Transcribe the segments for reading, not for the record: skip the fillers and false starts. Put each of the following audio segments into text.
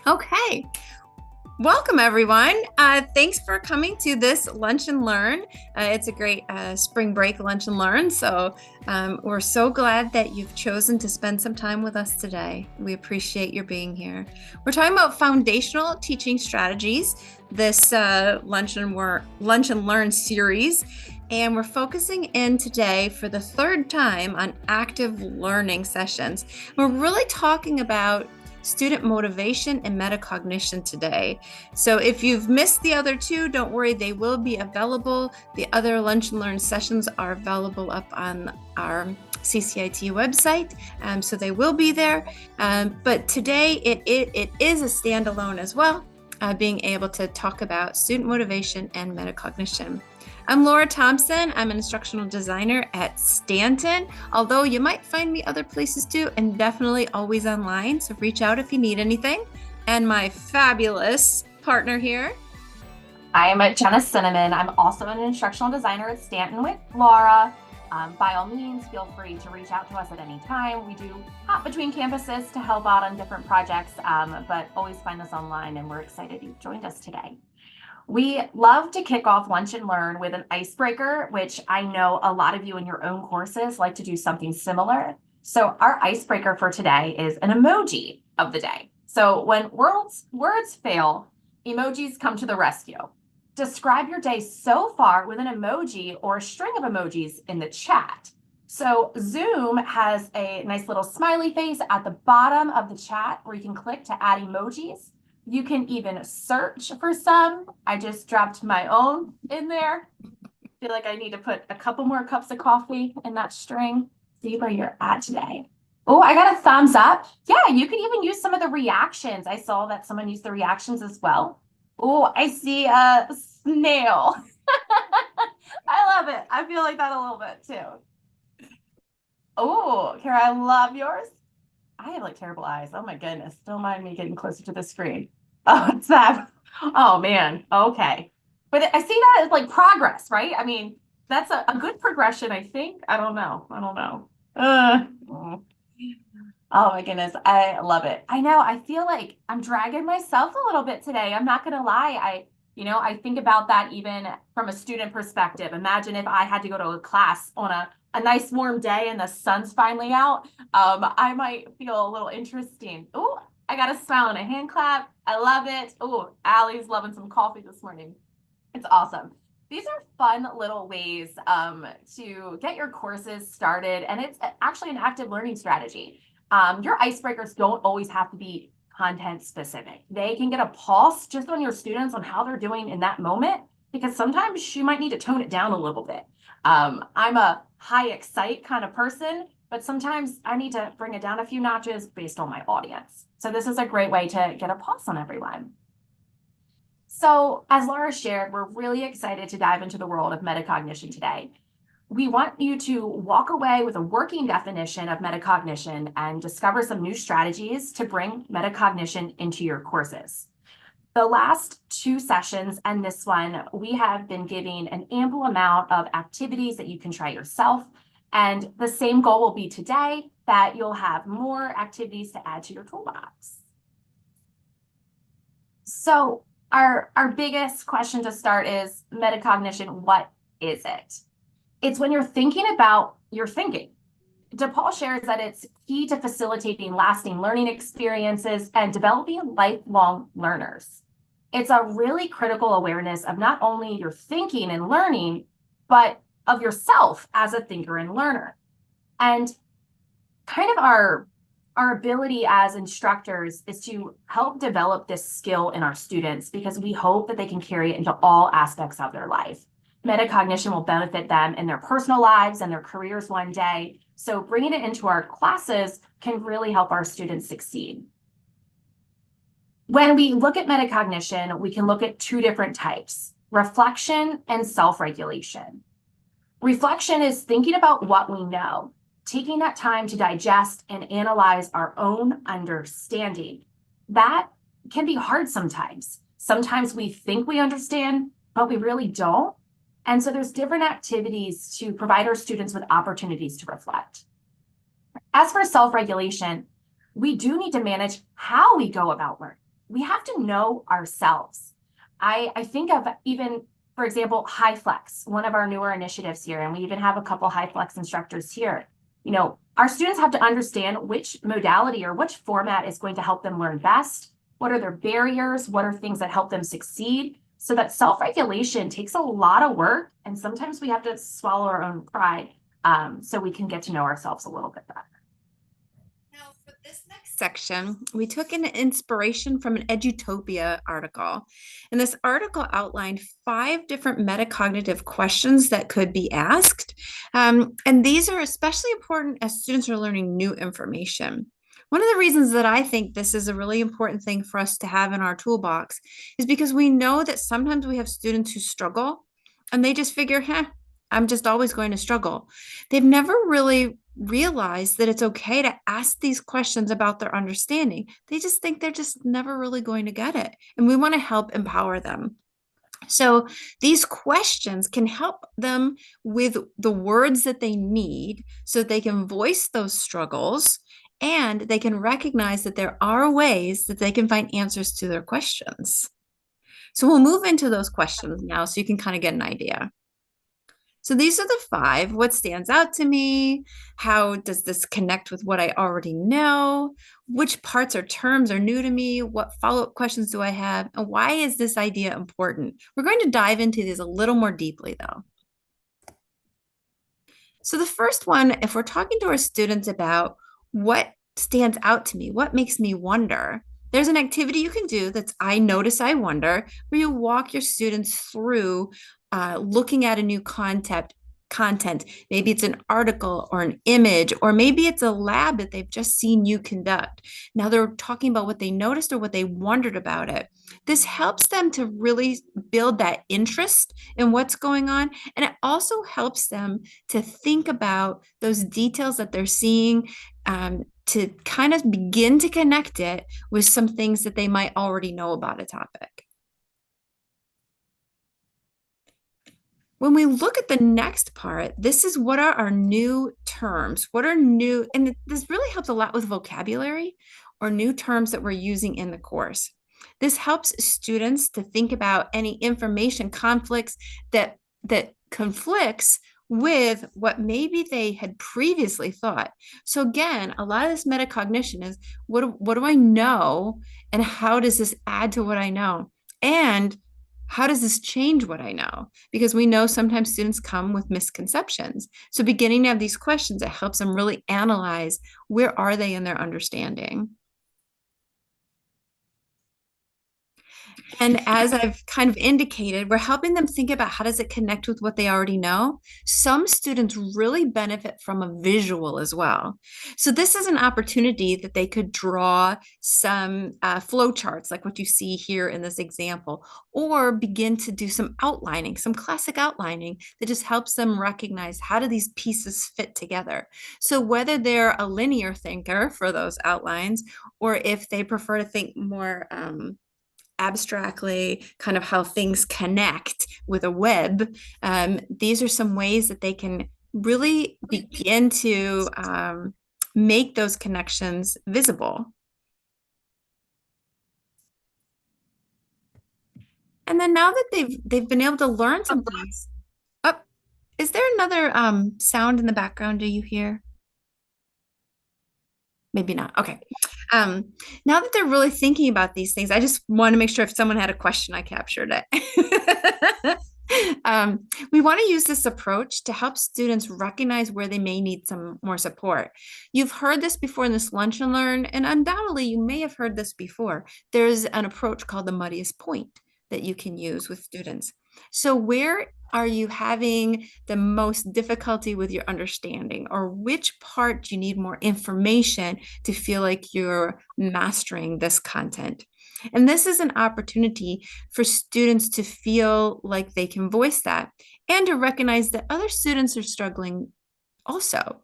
Okay. Welcome, everyone. Thanks for coming to this Lunch and Learn. It's a great spring break lunch and learn. So we're so glad that you've chosen to spend some time with us today. We appreciate your being here. We're talking about foundational teaching strategies, this Lunch and Learn series. And we're focusing in today for the third time on active learning sessions. We're really talking about student motivation and metacognition today. So if you've missed the other two, don't worry, they will be available. The other Lunch and Learn sessions are available up on our CCIT website, so they will be there. But today it is a standalone as well, being able to talk about student motivation and metacognition. I'm Laura Thompson. I'm an instructional designer at Stanton, although you might find me other places too, and definitely always online. So reach out if you need anything. And my fabulous partner here. I'm Jenna Cinnamon. I'm also an instructional designer at Stanton with Laura. By all means, feel free to reach out to us at any time. We do hop between campuses to help out on different projects, but always find us online, and we're excited you've joined us today. We love to kick off Lunch and Learn with an icebreaker, which I know a lot of you in your own courses like to do something similar. So our icebreaker for today is an emoji of the day. So when words fail, emojis come to the rescue. Describe your day so far with an emoji or a string of emojis in the chat. So Zoom has a nice little smiley face at the bottom of the chat where you can click to add emojis. You can even search for some. I just dropped my own in there. Feel like I need to put a couple more cups of coffee in that string. See where you're at today. Oh, I got a thumbs up. Yeah, you can even use some of the reactions. I saw that someone used the reactions as well. Oh, I see a snail. I love it. I feel like that a little bit too. Oh, Kara, I love yours. I have like terrible eyes. Oh my goodness. Don't mind me getting closer to the screen. Oh, it's that. Oh man. Okay. But I see that as like progress, right? I mean, that's a good progression, I think. I don't know. Oh my goodness. I love it. I know. I feel like I'm dragging myself a little bit today. I'm not gonna lie. I think about that even from a student perspective. Imagine if I had to go to a class on a nice warm day and the sun's finally out. I might feel a little interesting. Oh, I got a smile and a hand clap. I love it. Oh, Allie's loving some coffee this morning. It's awesome. These are fun little ways to get your courses started, and it's actually an active learning strategy. Your icebreakers don't always have to be content specific. They can get a pulse just on your students on how they're doing in that moment, because sometimes you might need to tone it down a little bit. I'm a high excite kind of person, but sometimes I need to bring it down a few notches based on my audience. So this is a great way to get a pulse on everyone. So as Laura shared, we're really excited to dive into the world of metacognition today. We want you to walk away with a working definition of metacognition and discover some new strategies to bring metacognition into your courses. The last two sessions and this one, we have been giving an ample amount of activities that you can try yourself. And the same goal will be today, that you'll have more activities to add to your toolbox. So our biggest question to start is metacognition. What is it? It's when you're thinking about your thinking. DePaul shares that it's key to facilitating lasting learning experiences and developing lifelong learners. It's a really critical awareness of not only your thinking and learning, but of yourself as a thinker and learner. And kind of our ability as instructors is to help develop this skill in our students, because we hope that they can carry it into all aspects of their life. Metacognition will benefit them in their personal lives and their careers one day. So bringing it into our classes can really help our students succeed. When we look at metacognition, we can look at two different types: reflection and self-regulation. Reflection is thinking about what we know, taking that time to digest and analyze our own understanding. That can be hard sometimes. Sometimes we think we understand, but we really don't. And so there's different activities to provide our students with opportunities to reflect. As for self-regulation, we do need to manage how we go about learning. we have to know ourselves. I think of even, for example, high flex, one of our newer initiatives here, and we even have a couple high flex instructors here. You know, our students have to understand which modality or which format is going to help them learn best. What are their barriers? What are things that help them succeed? So that self-regulation takes a lot of work, and sometimes we have to swallow our own pride, so we can get to know ourselves a little bit better. Now, for this next section, we took an inspiration from an Edutopia article. And this article outlined 5 different metacognitive questions that could be asked. And these are especially important as students are learning new information. One of the reasons that I think this is a really important thing for us to have in our toolbox is because we know that sometimes we have students who struggle and they just figure, I'm just always going to struggle. They've never really realized that it's okay to ask these questions about their understanding. They just think they're just never really going to get it. And we want to help empower them. So these questions can help them with the words that they need so they can voice those struggles and they can recognize that there are ways that they can find answers to their questions. So we'll move into those questions now so you can kind of get an idea. So these are the 5. What stands out to me? How does this connect with what I already know? Which parts or terms are new to me? What follow-up questions do I have? And why is this idea important? We're going to dive into these a little more deeply, though. So the first one, if we're talking to our students about what stands out to me, what makes me wonder, there's an activity you can do that's I notice, I wonder, where you walk your students through looking at a new content. Maybe it's an article or an image, or maybe it's a lab that they've just seen you conduct. Now they're talking about what they noticed or what they wondered about it. This helps them to really build that interest in what's going on. And it also helps them to think about those details that they're seeing, to kind of begin to connect it with some things that they might already know about a topic. When we look at the next part, this is what are our new terms? What are new? And this really helps a lot with vocabulary or new terms that we're using in the course. This helps students to think about any information conflicts that conflicts with what maybe they had previously thought. So again, a lot of this metacognition is what do I know and how does this add to what I know? And how does this change what I know? Because we know sometimes students come with misconceptions. So beginning to have these questions, it helps them really analyze where are they in their understanding. And as I've kind of indicated, we're helping them think about how does it connect with what they already know. Some students really benefit from a visual as well. So this is an opportunity that they could draw some flow charts like what you see here in this example, or begin to do some outlining, some classic outlining that just helps them recognize how do these pieces fit together. So whether they're a linear thinker for those outlines, or if they prefer to think more abstractly, kind of how things connect with a web, these are some ways that they can really begin to make those connections visible. And then now that they've been able to learn some things. Oh, is there another sound in the background? Do you hear? Maybe not. Okay. Now that they're really thinking about these things, I just want to make sure if someone had a question, I captured it. We want to use this approach to help students recognize where they may need some more support. You've heard this before in this Lunch and Learn, and undoubtedly you may have heard this before. There's an approach called the muddiest point that you can use with students. So where are you having the most difficulty with your understanding, or which part do you need more information to feel like you're mastering this content? And this is an opportunity for students to feel like they can voice that and to recognize that other students are struggling also.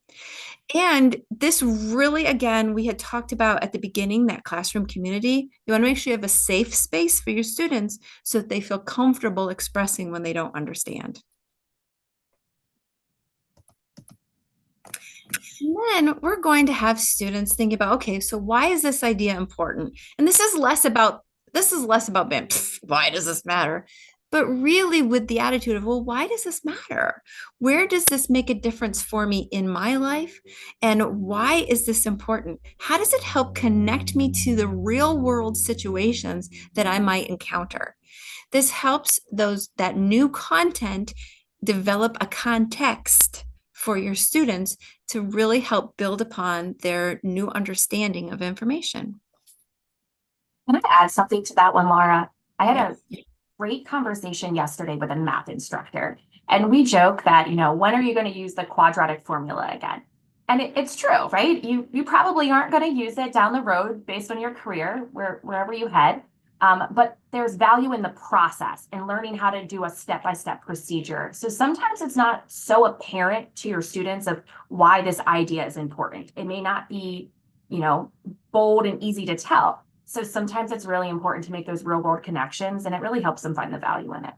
And this really, again, we had talked about at the beginning, that classroom community. You want to make sure you have a safe space for your students so that they feel comfortable expressing when they don't understand. And then we're going to have students think about, okay, so why is this idea important? And this is less about this is less about being, why does this matter? But really with the attitude of, well, why does this matter? Where does this make a difference for me in my life? And why is this important? How does it help connect me to the real world situations that I might encounter? This helps those that new content develop a context for your students to really help build upon their new understanding of information. Can I add something to that one, Laura? I had Yes. a great conversation yesterday with a math instructor, and we joke that, when are you going to use the quadratic formula again? And it's true, right? You probably aren't going to use it down the road based on your career, wherever you head. But there's value in the process and learning how to do a step-by-step procedure. So sometimes it's not so apparent to your students of why this idea is important. It may not be, bold and easy to tell. So sometimes it's really important to make those real world connections, and it really helps them find the value in it.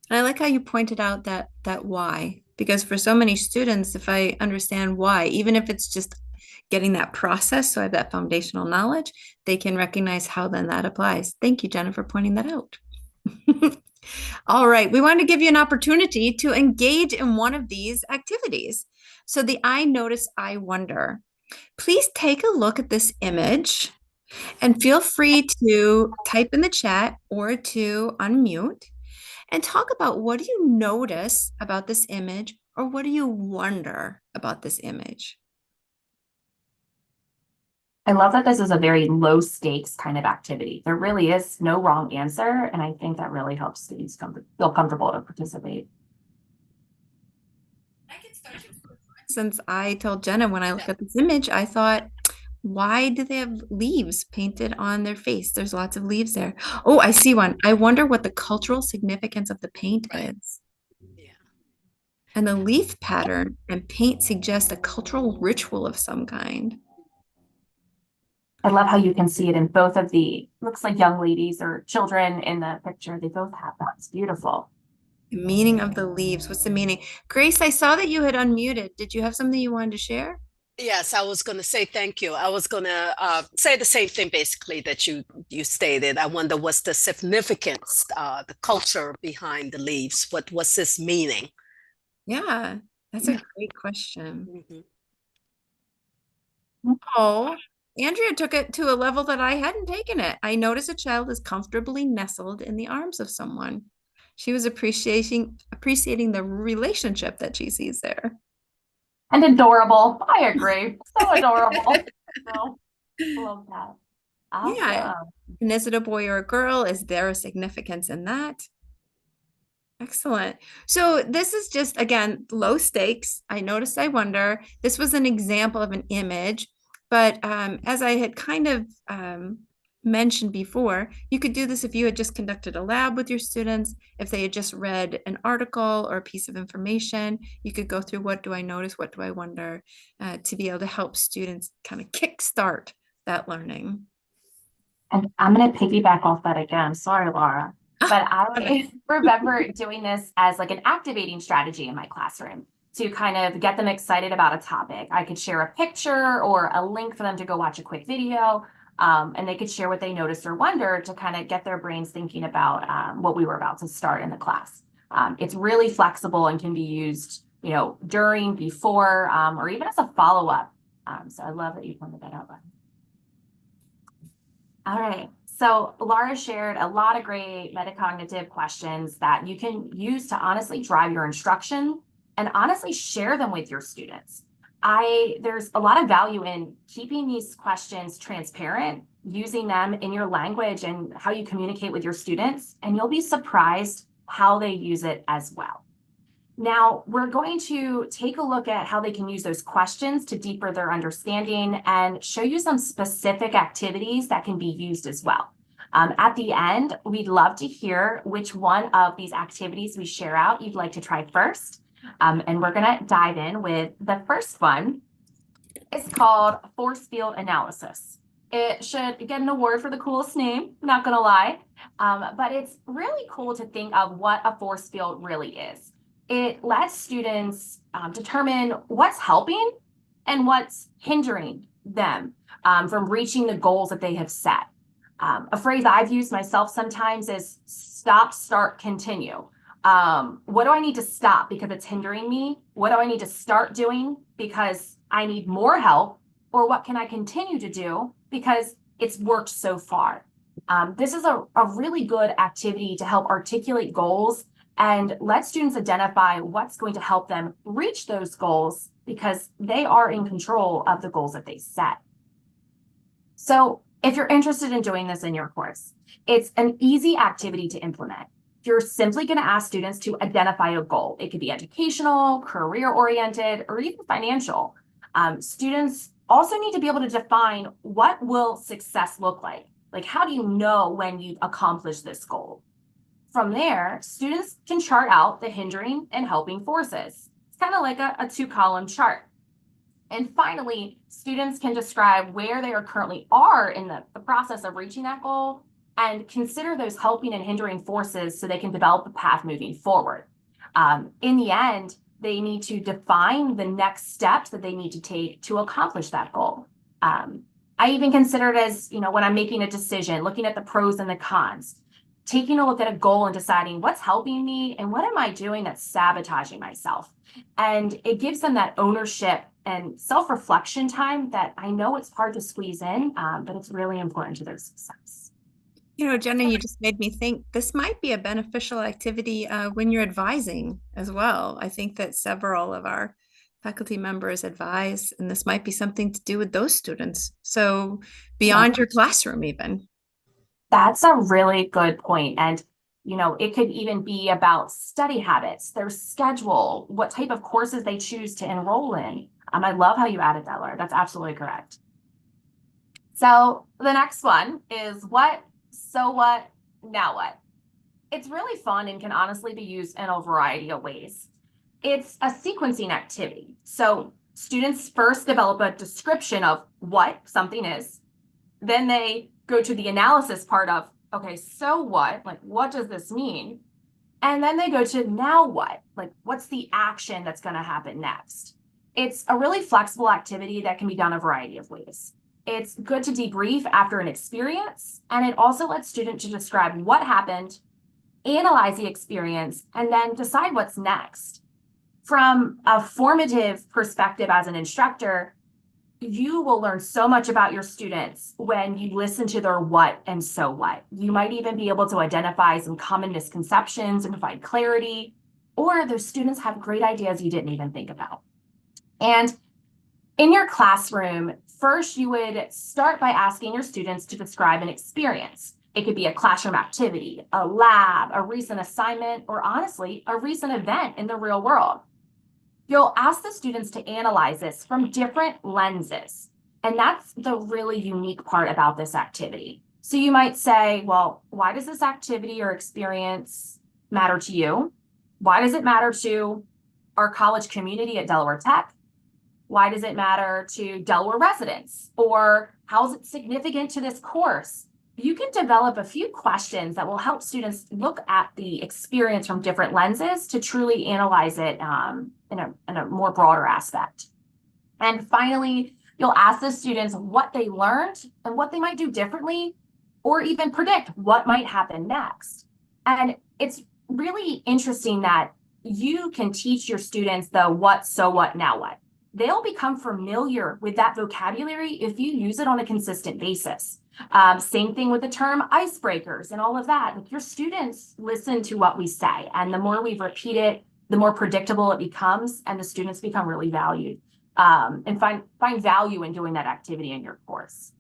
And I like how you pointed out that why, because for so many students, if I understand why, even if it's just getting that process, so I have that foundational knowledge, they can recognize how then that applies. Thank you, Jenna, for pointing that out. All right, we want to give you an opportunity to engage in one of these activities. So the I notice, I wonder. Please take a look at this image and feel free to type in the chat or to unmute and talk about what do you notice about this image or what do you wonder about this image? I love that this is a very low stakes kind of activity. There really is no wrong answer, and I think that really helps students feel comfortable to participate. I can start. Since I told Jenna when I looked at this image, I thought, why do they have leaves painted on their face? There's lots of leaves there. Oh, I see one. I wonder what the cultural significance of the paint is. Yeah. And the leaf pattern and paint suggest a cultural ritual of some kind. I love how you can see it in both of the, looks like young ladies or children in the picture. They both have that. It's beautiful. The meaning of the leaves. What's the meaning? Grace, I saw that you had unmuted. Did you have something you wanted to share? Yes, I was going to say thank you. I was going to say the same thing basically that you stated. I wonder what's the significance, the culture behind the leaves. What's this meaning? Yeah, that's a great question. Mhm. Oh, Andrea took it to a level that I hadn't taken it. I notice a child is comfortably nestled in the arms of someone. She was appreciating the relationship that she sees there. And adorable. I agree. So adorable. So, love that. Yeah. Awesome. And is it a boy or a girl? Is there a significance in that? Excellent. So this is just, again, low stakes. I noticed, I wonder. This was an example of an image, but as I had kind of mentioned before, you could do this if you had just conducted a lab with your students, if they had just read an article or a piece of information, you could go through what do I notice, what do I wonder, to be able to help students kind of kickstart that learning. And I'm going to piggyback off that again. Sorry, Laura. But I remember doing this as like an activating strategy in my classroom to kind of get them excited about a topic. I could share a picture or a link for them to go watch a quick video, and they could share what they noticed or wondered to kind of get their brains thinking about what we were about to start in the class. It's really flexible and can be used, during, before, or even as a follow-up. So I love that you pointed that out. All right. So Laura shared a lot of great metacognitive questions that you can use to honestly drive your instruction and honestly share them with your students. There's a lot of value in keeping these questions transparent, using them in your language and how you communicate with your students, and you'll be surprised how they use it as well. Now, we're going to take a look at how they can use those questions to deepen their understanding and show you some specific activities that can be used as well. At the end, we'd love to hear which one of these activities we share out you'd like to try first. And we're going to dive in with the first one. It's called force field analysis. It should get an award for the coolest name, not going to lie. But it's really cool to think of what a force field really is. It lets students determine what's helping and what's hindering them from reaching the goals that they have set. A phrase I've used myself sometimes is stop, start, continue. What do I need to stop because it's hindering me? What do I need to start doing because I need more help? Or what can I continue to do because it's worked so far? This is a really good activity to help articulate goals and let students identify what's going to help them reach those goals because they are in control of the goals that they set. So if you're interested in doing this in your course, it's an easy activity to implement. You're simply going to ask students to identify a goal. It could be educational, career-oriented, or even financial. Students also need to be able to define what will success look like. Like, how do you know when you've accomplished this goal? From there, students can chart out the hindering and helping forces. It's kind of like a two-column chart. And finally, students can describe where they are currently are in the process of reaching that goal and consider those helping and hindering forces so they can develop a path moving forward. In the end, they need to define the next steps that they need to take to accomplish that goal. I even consider it as, when I'm making a decision, looking at the pros and the cons, taking a look at a goal and deciding what's helping me and what am I doing that's sabotaging myself. And it gives them that ownership and self-reflection time that I know it's hard to squeeze in, but it's really important to their success. Jenna, you just made me think this might be a beneficial activity when you're advising as well. I think that several of our faculty members advise, and this might be something to do with those students. So beyond your classroom even. That's a really good point. And, it could even be about study habits, their schedule, what type of courses they choose to enroll in. I love how you added that, Laura. That's absolutely correct. So the next one is what, so what, now what? It's really fun and can honestly be used in a variety of ways. It's a sequencing activity. So students first develop a description of what something is. Then they go to the analysis part of, okay, so what? Like, what does this mean? And then they go to now what? Like, what's the action that's going to happen next? It's a really flexible activity that can be done a variety of ways. It's good to debrief after an experience, and it also lets students to describe what happened, analyze the experience, and then decide what's next. From a formative perspective as an instructor, you will learn so much about your students when you listen to their what and so what. You might even be able to identify some common misconceptions and provide clarity, or those students have great ideas you didn't even think about. And in your classroom, first you would start by asking your students to describe an experience. It could be a classroom activity, a lab, a recent assignment, or honestly, a recent event in the real world. You'll ask the students to analyze this from different lenses. And that's the really unique part about this activity. So you might say, well, why does this activity or experience matter to you? Why does it matter to our college community at Delaware Tech? Why does it matter to Delaware residents? Or how is it significant to this course? You can develop a few questions that will help students look at the experience from different lenses to truly analyze it in a more broader aspect. And finally, you'll ask the students what they learned and what they might do differently, or even predict what might happen next. And it's really interesting that you can teach your students the what, so what, now what. They'll become familiar with that vocabulary if you use it on a consistent basis. Same thing with the term icebreakers and all of that. Like, your students listen to what we say, and the more we repeat it, the more predictable it becomes, and the students become really valued and find value in doing that activity in your course.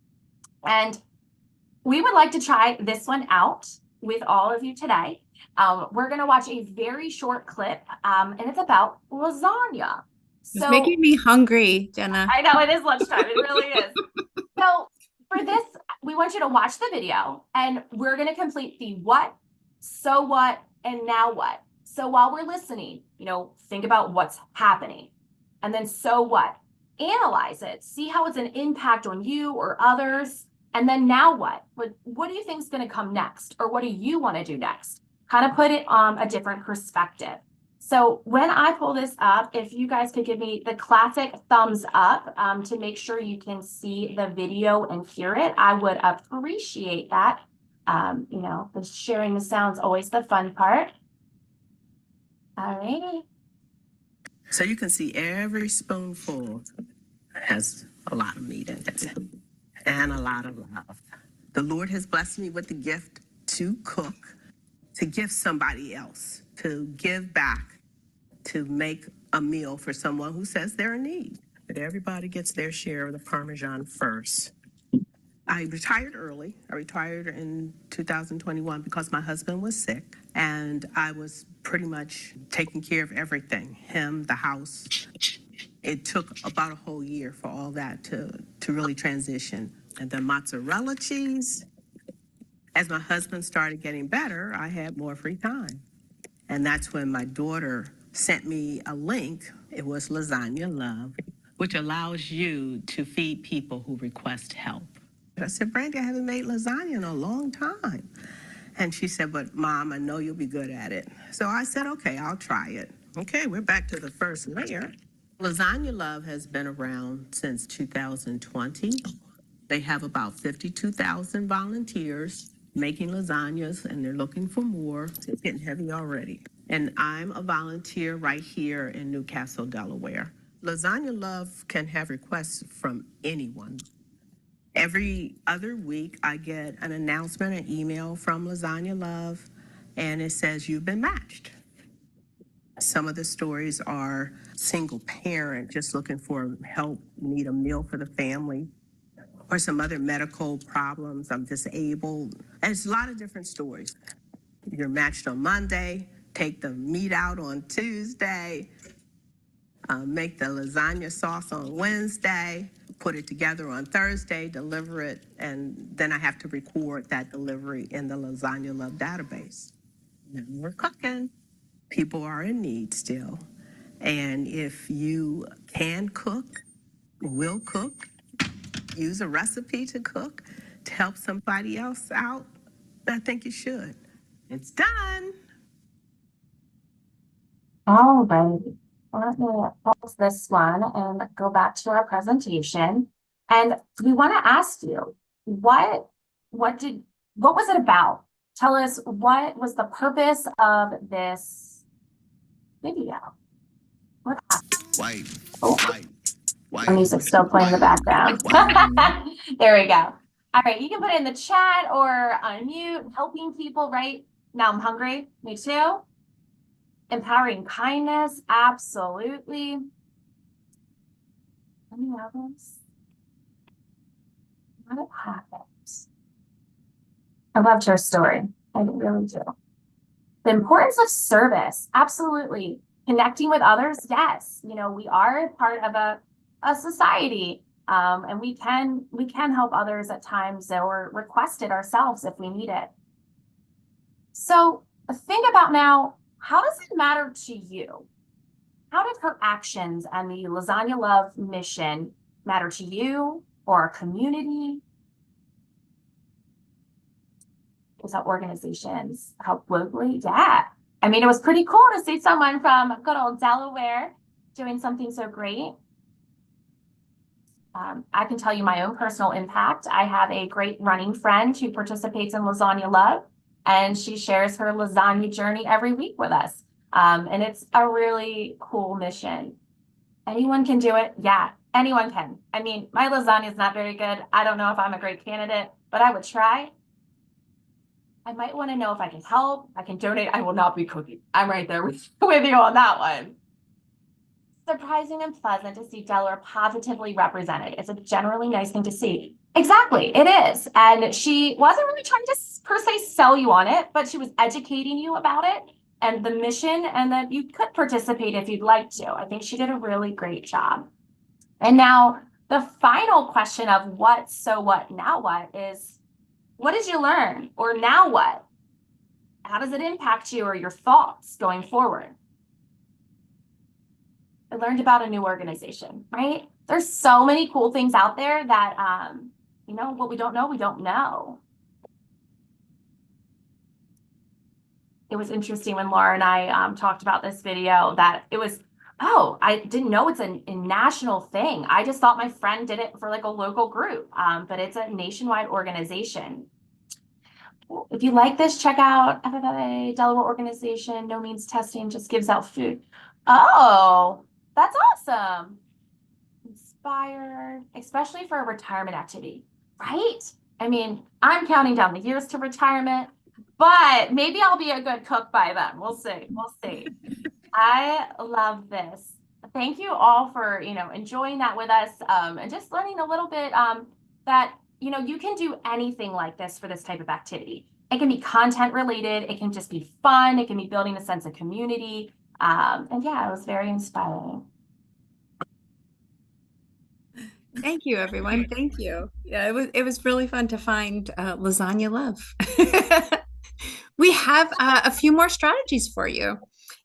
And we would like to try this one out with all of you today. We're going to watch a very short clip, and it's about lasagna. It's making me hungry, Jenna. I know, it is lunchtime. It really is. So for this, we want you to watch the video, and we're going to complete the what, so what, and now what. So while we're listening, think about what's happening. And then so what? Analyze it. See how it's an impact on you or others. And then now what? What do you think is going to come next? Or what do you want to do next? Kind of put it on a different perspective. So when I pull this up, if you guys could give me the classic thumbs up to make sure you can see the video and hear it, I would appreciate that. You know, the sharing the sound's always the fun part. All right. So you can see every spoonful has a lot of meat in it and a lot of love. The Lord has blessed me with the gift to cook, to give somebody else, to give back, to make a meal for someone who says they're in need. But everybody gets their share of the Parmesan first. I retired early. I retired in 2021 because my husband was sick and I was pretty much taking care of everything, him, the house. It took about a whole year for all that to really transition. And the mozzarella cheese, as my husband started getting better, I had more free time. And that's when my daughter sent me a link. It was Lasagna Love, which allows you to feed people who request help. I said, Brandy, I haven't made lasagna in a long time. And she said, but Mom, I know you'll be good at it. So I said, okay, I'll try it. Okay, we're back to the first layer. Lasagna Love has been around since 2020. They have about 52,000 volunteers making lasagnas, and they're looking for more. It's getting heavy already. And I'm a volunteer right here in Newcastle, Delaware. Lasagna Love can have requests from anyone. Every other week, I get an announcement, an email from Lasagna Love, and it says you've been matched. Some of the stories are single parent just looking for help, need a meal for the family, or some other medical problems. I'm disabled. And it's a lot of different stories. You're matched on Monday, take the meat out on Tuesday, make the lasagna sauce on Wednesday, put it together on Thursday, deliver it, and then I have to record that delivery in the Lasagna Love database. Now we're cooking. People are in need still. And if you can cook, will cook, use a recipe to cook to help somebody else out, I think you should. It's done. All right. Let me pause this one and go back to our presentation. And we want to ask you, what was it about? Tell us, what was the purpose of this video? What happened? The music's still playing in the background. There we go. All right, you can put it in the chat or unmute, helping people, right? Now I'm hungry. Me too. Empowering kindness, absolutely. Any others? What happened? I loved her story. I really do. The importance of service, absolutely. Connecting with others, yes. You know, we are part of a society, and we can help others at times or request it ourselves if we need it. So think about now, how does it matter to you? How did her actions and the Lasagna Love mission matter to you or our community? Was that organizations help globally? Yeah. I mean, it was pretty cool to see someone from good old Delaware doing something so great. I can tell you my own personal impact. I have a great running friend who participates in Lasagna Love, and she shares her lasagna journey every week with us. And it's a really cool mission. Anyone can do it. Yeah, anyone can. I mean, my lasagna is not very good. I don't know if I'm a great candidate, but I would try. I might want to know if I can help. I can donate. I will not be cooking. I'm right there with you on that one. Surprising and pleasant to see Delaware positively represented. It's a generally nice thing to see. Exactly, it is. And she wasn't really trying to per se sell you on it, but she was educating you about it and the mission, and that you could participate if you'd like to. I think she did a really great job. And now the final question of what, so what, now what is, what did you learn? Or now what? How does it impact you or your thoughts going forward? I learned about a new organization, right? There's so many cool things out there that, you know, what we don't know, we don't know. it was interesting when Laura and I talked about this video that it was, oh, I didn't know it's a national thing. I just thought my friend did it for like a local group, but it's a nationwide organization. If you like this, check out FFA, Delaware organization, no means testing, just gives out food. Oh, that's awesome. Inspired, especially for a retirement activity, right? I mean, I'm counting down the years to retirement, but maybe I'll be a good cook by then. We'll see. We'll see. I love this. Thank you all for, enjoying that with us, and just learning a little bit that, you can do anything like this for this type of activity. It can be content related. It can just be fun. It can be building a sense of community. And yeah, it was very inspiring. Thank you, everyone. Thank you. Yeah, it was really fun to find lasagna love. We have a few more strategies for you.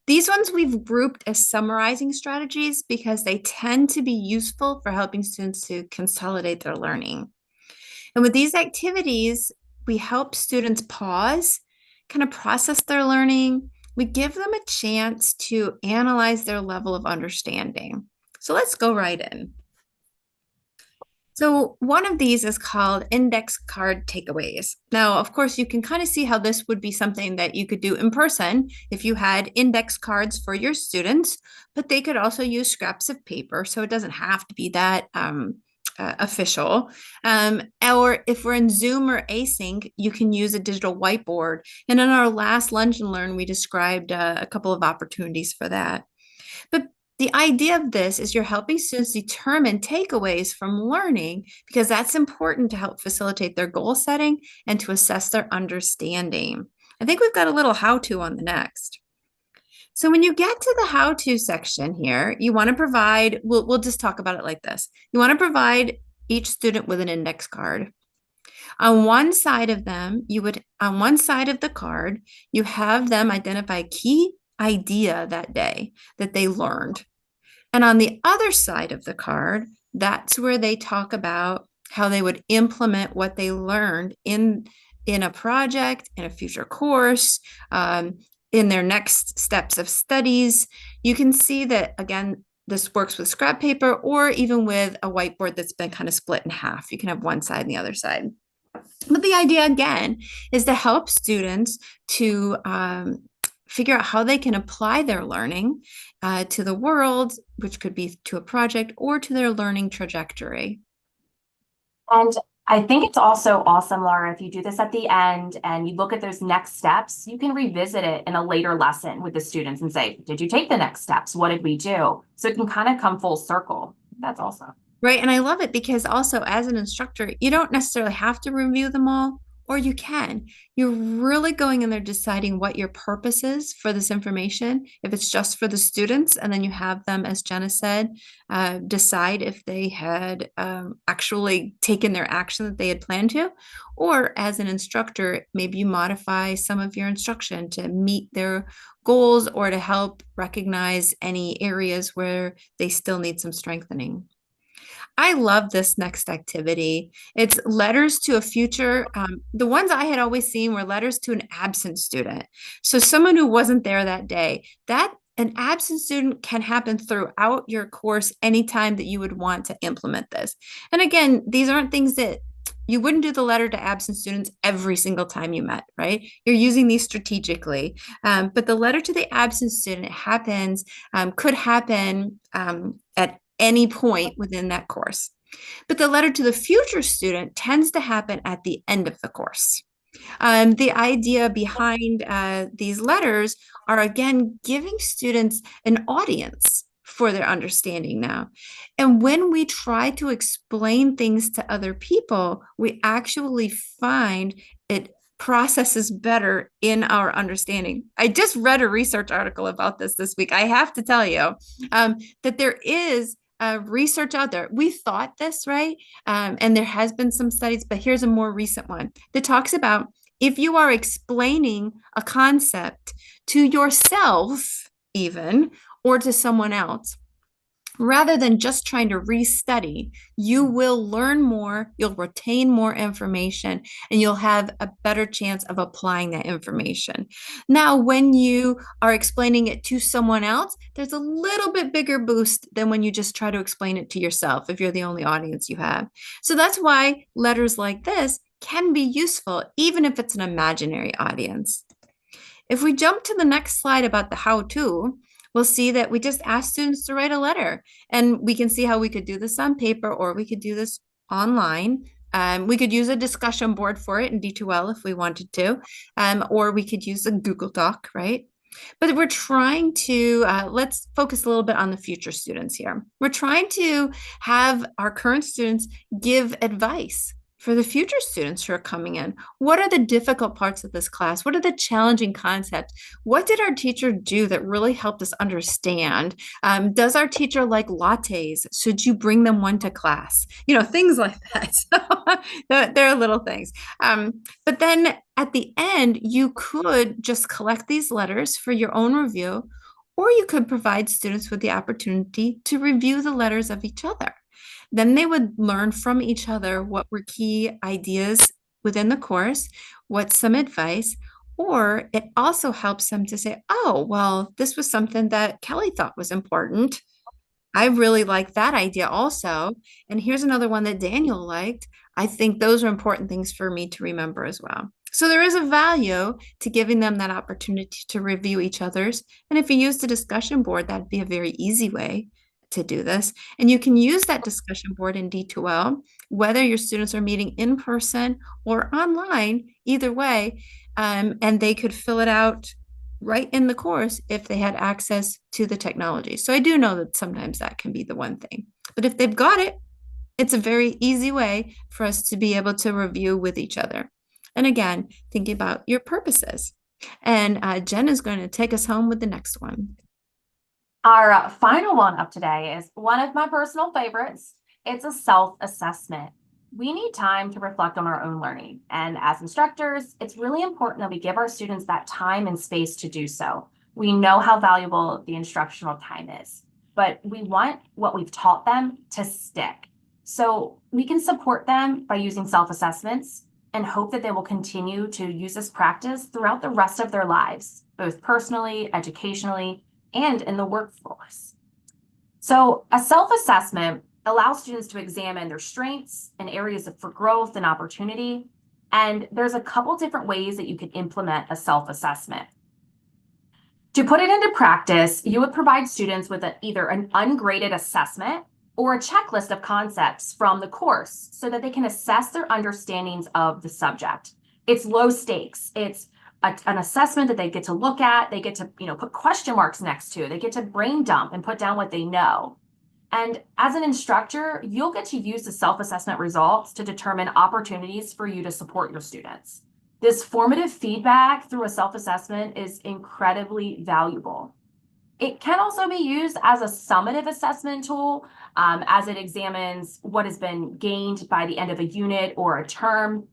These ones we've grouped as summarizing strategies because they tend to be useful for helping students to consolidate their learning. And with these activities, we help students pause, kind of process their learning. We give them a chance to analyze their level of understanding. So let's go right in. So one of these is called index card takeaways. Now, of course, you can kind of see how this would be something that you could do in person if you had index cards for your students, but they could also use scraps of paper. So it doesn't have to be that official. Or if we're in Zoom or Async, you can use a digital whiteboard. And in our last Lunch and Learn, we described a couple of opportunities for that. But the idea of this is you're helping students determine takeaways from learning because that's important to help facilitate their goal setting and to assess their understanding. I think we've got a little how-to on the next. So when you get to the how-to section here, you want to provide, we'll just talk about it like this. You want to provide each student with an index card. On one side of them, on one side of the card, you have them identify a key idea that day that they learned. And on the other side of the card, that's where they talk about how they would implement what they learned in a project, in a future course, in their next steps of studies. You can see that, again, this works with scrap paper or even with a whiteboard that's been kind of split in half. You can have one side and the other side. But the idea, again, is to help students to figure out how they can apply their learning to the world, which could be to a project or to their learning trajectory. And I think it's also awesome, Laura, if you do this at the end and you look at those next steps, you can revisit it in a later lesson with the students and say, did you take the next steps? What did we do? So it can kind of come full circle. That's awesome. Right. And I love it because also as an instructor, you don't necessarily have to review them all, or you can. You're really going in there deciding what your purpose is for this information. If it's just for the students, and then you have them, as Jenna said, decide if they had actually taken their action that they had planned to, or as an instructor, maybe you modify some of your instruction to meet their goals or to help recognize any areas where they still need some strengthening. I love this next activity. It's letters to a future. The ones I had always seen were letters to an absent student. So someone who wasn't there that day. That an absent student can happen throughout your course anytime that you would want to implement this. And again, these aren't things that you wouldn't do the letter to absent students every single time you met, right? You're using these strategically. But the letter to the absent student could happen at any point within that course. But the letter to the future student tends to happen at the end of the course. The idea behind these letters are, again, giving students an audience for their understanding now. And when we try to explain things to other people, we actually find it processes better in our understanding. I just read a research article about this week. I have to tell you that there is research out there. We thought this, right? And there has been some studies, but here's a more recent one that talks about if you are explaining a concept to yourself, even, or to someone else, Rather than just trying to restudy, you will learn more, you'll retain more information, and you'll have a better chance of applying that information. Now, when you are explaining it to someone else, there's a little bit bigger boost than when you just try to explain it to yourself if you're the only audience you have. So that's why letters like this can be useful, even if it's an imaginary audience. If we jump to the next slide about the how-to, we'll see that we just asked students to write a letter. And we can see how we could do this on paper, or we could do this online. We could use a discussion board for it in D2L if we wanted to, or we could use a Google Doc, right? But we're trying to, let's focus a little bit on the future students here. We're trying to have our current students give advice for the future students who are coming in. What are the difficult parts of this class? What are the challenging concepts? What did our teacher do that really helped us understand? Does our teacher like lattes? Should you bring them one to class? Things like that. So there are little things. But then at the end, you could just collect these letters for your own review, or you could provide students with the opportunity to review the letters of each other. Then they would learn from each other what were key ideas within the course, what's some advice, or it also helps them to say, oh, well, this was something that Kelly thought was important. I really like that idea also. And here's another one that Daniel liked. I think those are important things for me to remember as well. So there is a value to giving them that opportunity to review each other's. And if you use the discussion board, that'd be a very easy way to do this. And you can use that discussion board in D2L, whether your students are meeting in person or online, either way, and they could fill it out right in the course if they had access to the technology. So I do know that sometimes that can be the one thing. But if they've got it, it's a very easy way for us to be able to review with each other. And again, thinking about your purposes. And Jen is going to take us home with the next one. Our final one up today is one of my personal favorites. It's a self-assessment. We need time to reflect on our own learning. And as instructors, it's really important that we give our students that time and space to do so. We know how valuable the instructional time is, but we want what we've taught them to stick. So we can support them by using self-assessments and hope that they will continue to use this practice throughout the rest of their lives, both personally, educationally, and in the workforce. So a self-assessment allows students to examine their strengths and areas for growth and opportunity. And there's a couple different ways that you can implement a self-assessment. To put it into practice, you would provide students with either an ungraded assessment or a checklist of concepts from the course so that they can assess their understandings of the subject. It's low stakes. It's an assessment that they get to look at. They get to, put question marks next to. They get to brain dump and put down what they know. And as an instructor, you'll get to use the self-assessment results to determine opportunities for you to support your students. This formative feedback through a self-assessment is incredibly valuable. It can also be used as a summative assessment tool, as it examines what has been gained by the end of a unit or a term.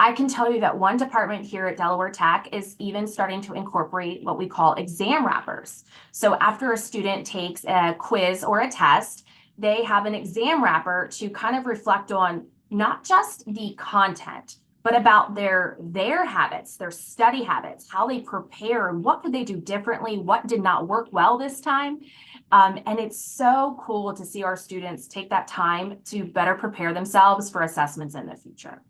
I can tell you that one department here at Delaware Tech is even starting to incorporate what we call exam wrappers. So after a student takes a quiz or a test, they have an exam wrapper to kind of reflect on not just the content, but about their habits, their study habits, how they prepare, and what could they do differently, what did not work well this time. And it's so cool to see our students take that time to better prepare themselves for assessments in the future.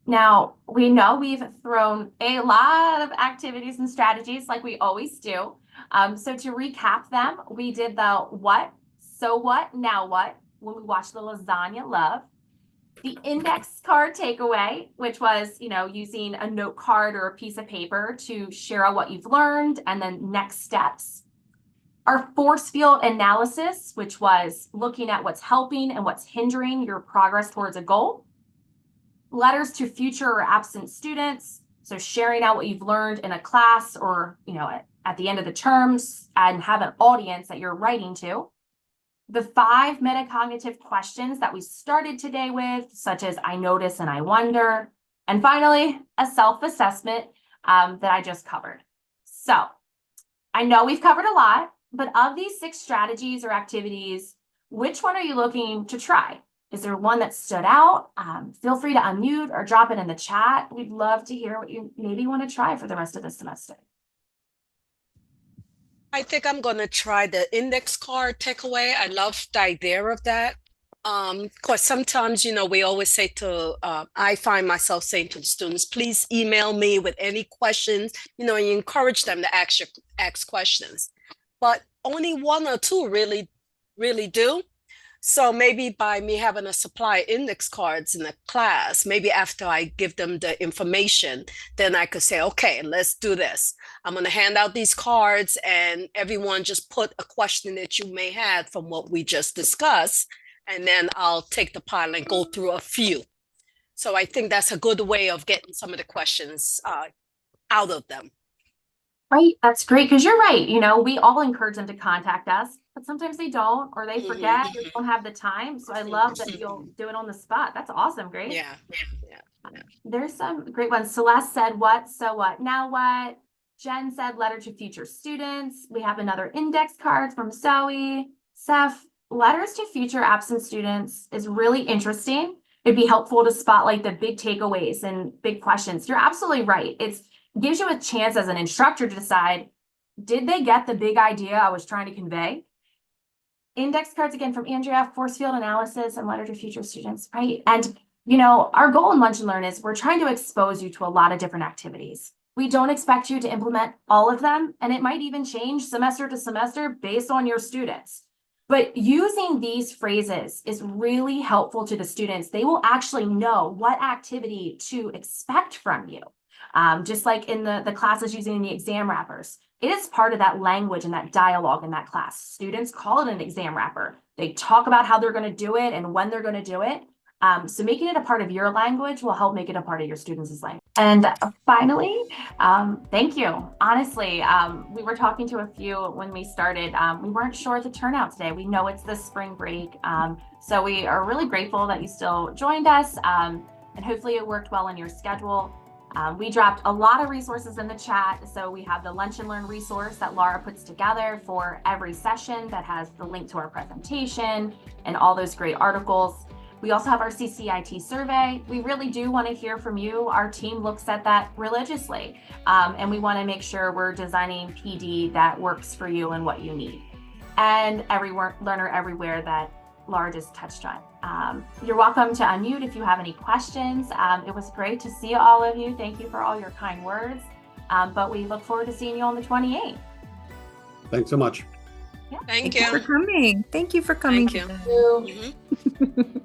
Now, we know we've thrown a lot of activities and strategies like we always do. So to recap them, we did the what, so what, now what, when we watched the lasagna love. The index card takeaway, which was, using a note card or a piece of paper to share out what you've learned and then next steps. Our force field analysis, which was looking at what's helping and what's hindering your progress towards a goal. Letters to future or absent students, so sharing out what you've learned in a class or, at the end of the terms and have an audience that you're writing to. The 5 metacognitive questions that we started today with, such as I notice and I wonder. And finally, a self-assessment that I just covered. So I know we've covered a lot. But of these 6 strategies or activities, which one are you looking to try? Is there one that stood out? Feel free to unmute or drop it in the chat. We'd love to hear what you maybe want to try for the rest of the semester. I think I'm going to try the index card takeaway. I love the idea of that. Because sometimes, we always say I find myself saying to the students, please email me with any questions, you encourage them to ask questions. But only 1 or 2 really do. So maybe by me having a supply index cards in the class, maybe after I give them the information, then I could say, okay, let's do this. I'm going to hand out these cards and everyone just put a question that you may have from what we just discussed. And then I'll take the pile and go through a few. So I think that's a good way of getting some of the questions out of them. Right. That's great. Because you're right. We all encourage them to contact us, but sometimes they don't, or they forget, or don't have the time. So I love that you'll do it on the spot. That's awesome. Great. Yeah. There's some great ones. Celeste said, what, so what, now what? Jen said, letter to future students. We have another index card from Zoe. Seth, letters to future absent students is really interesting. It'd be helpful to spotlight the big takeaways and big questions. You're absolutely right. It gives you a chance as an instructor to decide, did they get the big idea I was trying to convey? Index cards again from Andrea, force field analysis and letter to future students, right? And our goal in Lunch and Learn is we're trying to expose you to a lot of different activities. We don't expect you to implement all of them, and it might even change semester to semester based on your students. But using these phrases is really helpful to the students. They will actually know what activity to expect from you. Just like in the classes using the exam wrappers, it is part of that language and that dialogue in that class. Students call it an exam wrapper. They talk about how they're going to do it and when they're going to do it. So making it a part of your language will help make it a part of your students' language. And finally, thank you. Honestly, we were talking to a few when we started. We weren't sure of the turnout today. We know it's the spring break. So we are really grateful that you still joined us. And hopefully it worked well in your schedule. We dropped a lot of resources in the chat. So we have the Lunch and Learn resource that Laura puts together for every session that has the link to our presentation and all those great articles. We also have our CCIT survey. We really do want to hear from you. Our team looks at that religiously, and we want to make sure we're designing PD that works for you and what you need. And every learner everywhere that Laura just touched on. You're welcome to unmute if you have any questions. It was great to see all of you. Thank you for all your kind words. But we look forward to seeing you on the 28th. Thanks so much. Yeah. Thank you for coming. Thank you for coming. Thank you. Thank you.